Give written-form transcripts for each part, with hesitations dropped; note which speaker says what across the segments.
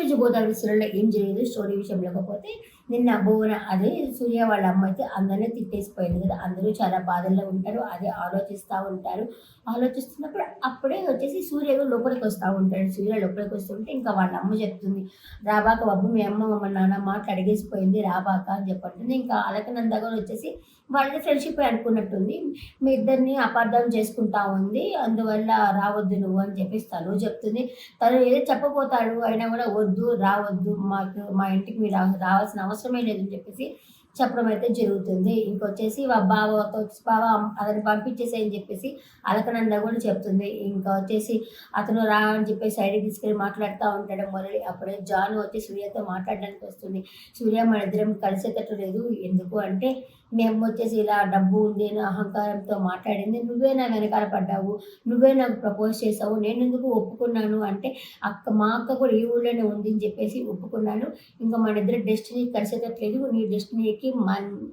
Speaker 1: ఈరోజు గోదావరి సీరియల్‌లో ఏం జరిగిందో స్టోరీ విషయంలోకి పోతే, నిన్న భువన అదే సూర్య వాళ్ళ అమ్మ అయితే అందరిని తిట్టేసిపోయింది కదా! అందరూ చాలా బాధల్లో ఉంటారు. అదే ఆలోచిస్తా ఉంటారు. ఆలోచిస్తున్నప్పుడు అప్పుడే వచ్చేసి సూర్య లోపలికొస్తా ఉంటాడు. సూర్య లోపలికొస్తుంటే ఇంకా వాళ్ళ అమ్మ చెప్తుంది, "రాబాక బాబు మీ అమ్మ మమ్మల్ని నానా మాటలు అడిగేసిపోయింది రాబాక" అని చెప్పంటుంది. ఇంకా అలకనంద కూడా వచ్చేసి వాళ్ళది ఫ్రెండ్‌షిప్ అనుకున్నట్టుంది. మీ ఇద్దరిని అపార్థం చేసుకుంటా ఉంది. అందువల్ల రావద్దు నువ్వు అని చెప్పేసి తను చెప్తుంది. తను ఏదో చెప్పబోతాడు. అయినా కూడా వద్దు, రావద్దు, మా ఇంటికి మీరు రావాల్సిన అవసరమే లేదని చెప్పేసి చెప్పడం అయితే జరుగుతుంది. ఇంకొచ్చేసి బావతో బావ అతన్ని పంపించేసేయ్ అని చెప్పేసి అలకనంద కూడా చెప్తుంది. ఇంకా వచ్చేసి అతను రా అని చెప్పేసి సైడ్‌కి తీసుకెళ్ళి మాట్లాడుతా ఉంటాడు మురళి. అప్పుడే జాను వచ్చి సూర్యతో మాట్లాడడానికి వస్తుంది. "సూర్య మన ఇద్దరం కలిసేటట్టు లేదు. ఎందుకు అంటే మీ అమ్మ వచ్చేసి ఇలా డబ్బు ఉంది అని అహంకారంతో మాట్లాడింది. నువ్వే నా వెనకాల పడ్డావు. నువ్వే నాకు ప్రపోజ్ చేసావు. నేనెందుకు ఒప్పుకున్నాను అంటే మా అక్క కూడా ఈ ఊళ్ళోనే ఉంది అని చెప్పేసి ఒప్పుకున్నాను. ఇంక మనిద్దరి డెస్టినీ కలిసేటట్లేదు. నీ డెస్టినీకి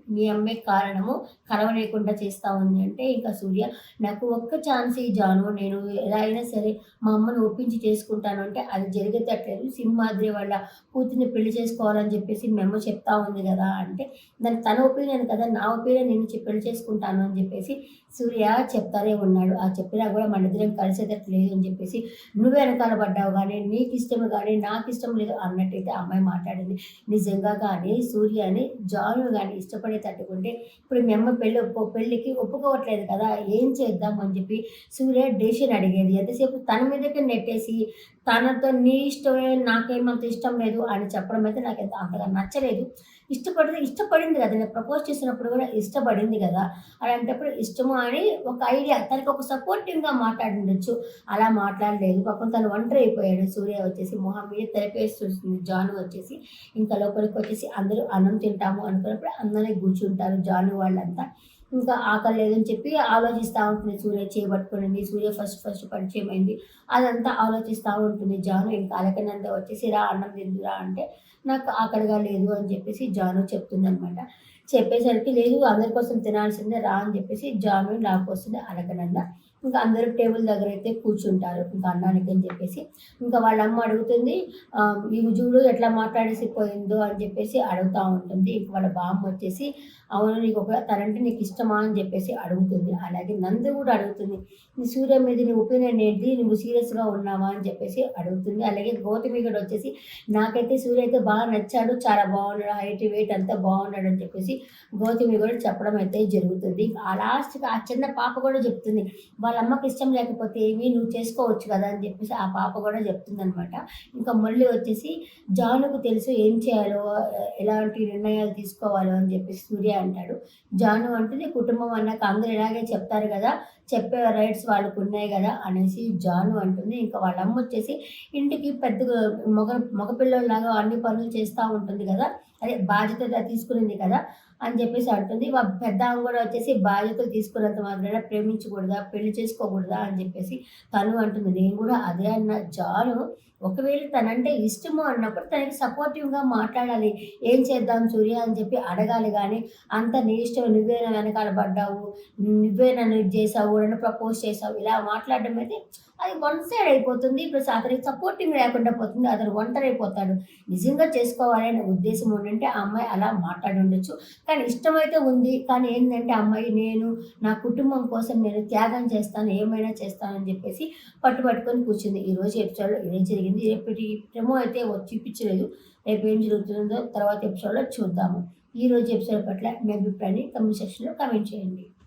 Speaker 1: మీ అమ్మే కారణము. కలవలేకుండా చేస్తా ఉంది" అంటే ఇంకా సూర్య, "నాకు ఒక్క ఛాన్స్ ఇయ్యి జాను. నేను ఎలా అయినా సరే మా అమ్మని ఒప్పించి చేసుకుంటాను" అంటే, "అది జరిగేటట్లేదు. సింహాద్రి వాళ్ళ కూతుర్ని పెళ్లి చేసుకోవాలని చెప్పేసి మీ అమ్మ చెప్తా ఉంది కదా" అంటే, "దానికి తన ఒపీనియన్ కదా! నా ఒపీనియన్ నేను పెళ్లి చేసుకుంటాను" అని చెప్పేసి సూర్య చెప్తానే ఉన్నాడు. ఆ చెప్పినా కూడా మనిద్దరం కలిసేటట్టు లేదు అని చెప్పేసి, "నువ్వే వెనకాల పడ్డావు గానీ, నీకిష్టం గానీ, నాకిష్టం లేదు" అన్నట్టయితే ఆ అమ్మాయి మాట్లాడింది. నిజంగా కానీ సూర్యని జాను గాని ఇష్టపడేటట్టుకుంటే ఇప్పుడు మీ అమ్మ పెళ్ళికి ఒప్పుకోవట్లేదు కదా! ఏం చేద్దాం అని చెప్పి సూర్య డెసిషన్ అడిగేది. ఎంతసేపు తన మీదకే నెట్టేసి తనతో నీ ఇష్టమే నాకేమంత ఇష్టం లేదు అని చెప్పడం అయితే నాకెంత అంతగా నచ్చలేదు. ఇష్టపడింది కదా! నేను ప్రపోజ్ చేసినప్పుడు కూడా ఇష్టపడింది కదా! అలాంటప్పుడు ఇష్టము అని ఒక ఐడియా తనకి ఒక సపోర్టివ్‌గా మాట్లాడుండొచ్చు. అలా మాట్లాడలేదు. పాపం తను ఒంటరి అయిపోయాడు. సూర్య వచ్చేసి మొహం మీద తలపేసి చూస్తుంది. జాను వచ్చేసి ఇంకా లోపలికొచ్చేసి అందరూ అన్నం తింటాము అనుకున్నప్పుడు అందరూ కూర్చుంటారు జాను వాళ్ళంతా. ఇంకా ఆకలి లేదని చెప్పి ఆలోచిస్తా ఉంటుంది. సూర్య చేయి సూర్య ఫస్ట్ పరిచయం అయింది. అదంతా ఆలోచిస్తా ఉంటుంది జాను. ఇంకా అలకనంద వచ్చేసి, "రా అన్నం తిందువురా" అంటే, "నాకు ఆకలిగా లేదు" అని చెప్పేసి జాను చెప్తుందనమాట. చెప్పేసరికి, "లేదు అందరి కోసం తినాల్సిందే రా" అని చెప్పేసి జాను లాక్కొస్తుంది అలకనంద. ఇంకా అందరూ టేబుల్ దగ్గరైతే కూర్చుంటారు. ఇంకా అన్నానికి అని చెప్పేసి. ఇంకా వాళ్ళమ్మ అడుగుతుంది, "ఈమె చూడు ఎట్లా మాట్లాడేసి పోయిందో" అని చెప్పేసి అడుగుతా ఉంటుంది. ఇంక వాళ్ళ బామ్మ వచ్చేసి, "అవును తనంటే నీకు ఇష్టమా" అని చెప్పేసి అడుగుతుంది. అలాగే నందు కూడా అడుగుతుంది, "నీ సూర్య మీద నీ ఒపీనియన్ ఏంటి? నువ్వు సీరియస్‌గా ఉన్నావా?" అని చెప్పేసి అడుగుతుంది. అలాగే గౌతమి కూడా వచ్చేసి, "నాకైతే సూర్య అయితే బాగా నచ్చాడు. చాలా బాగున్నాడు. హైట్, వెయిట్ అంతా బాగున్నాడు" అని చెప్పేసి గౌతమి కూడా చెప్పడం అయితే జరుగుతుంది. ఆ లాస్ట్‌కి ఆ చిన్న పాప కూడా చెప్తుంది, వాళ్ళ అమ్మకి ఇష్టం లేకపోతే ఏమి నువ్వు చేసుకోవచ్చు కదా అని చెప్పేసి ఆ పాప కూడా చెప్తుందనమాట. ఇంకా మురళి వచ్చేసి, "జానుకు తెలుసు ఏం చేయాలో, ఎలాంటి నిర్ణయాలు తీసుకోవాలో" అని చెప్పేసి సూర్య అంటాడు. జాను అంటుంది, "కుటుంబం అన్నాక అందరూ ఇలాగే చెప్తారు కదా! చెప్పే రైట్స్ వాళ్ళకున్నాయి కదా" అనేసి జాను అంటుంది. ఇంకా వాళ్ళ అమ్మ వచ్చేసి ఇంటికి పెద్దగా మగ మగపిల్లోడిలాగా అన్ని పనులు చేస్తా ఉంటుంది కదా! అదే బాధ్యత తీసుకునింది కదా! అని చెప్పేసి అంటుంది. పెద్దామె కూడా వచ్చేసి, "బాధ్యతలు తీసుకున్నంత మాత్రాన ప్రేమించకూడదా? పెళ్లి చేసుకోకూడదా?" అని చెప్పేసి తను అంటుంది. నేను కూడా అదే అన్నా. జాను ఒకవేళ తనంటే ఇష్టము అన్నప్పుడు తనకి సపోర్టివ్‌గా మాట్లాడాలి. "ఏం చేద్దాం సూర్య" అని చెప్పి అడగాలి గానీ, "అంతా నీ ఇష్టం. నువ్వే నా వెనకాల పడ్డావు. నువ్వే నన్ను ఇది చేసావు. నన్ను ప్రపోజ్ చేసావు" ఇలా మాట్లాడడం అయితే అది వన్ సైడ్ అయిపోతుంది. ప్లస్ అతనికి సపోర్టింగ్ లేకుండా పోతుంది. అతను ఒంటరైపోతాడు. నిజంగా చేసుకోవాలి అనే ఉద్దేశం ఉండుంటే ఆ అమ్మాయి అలా మాట్లాడుండొచ్చు. కానీ ఇష్టమైతే ఉంది. కానీ ఏంటంటే ఆ అమ్మాయి, "నేను నా కుటుంబం కోసం నేను త్యాగం చేస్తాను. ఏమైనా చేస్తాను" అని చెప్పేసి పట్టుకొని కూర్చుంది. ఈరోజు ఎపిసోడ్‌లో ఇదే జరిగింది. రేపటి ప్రోమో అయితే చూపించలేదు. రేపు ఏం జరుగుతుందో తర్వాత ఎపిసోడ్‌లో చూద్దాము. ఈరోజు ఎపిసోడ్ పట్ల మీ అభిప్రాయాన్ని కామెంట్ సెక్షన్‌లో కామెంట్ చేయండి.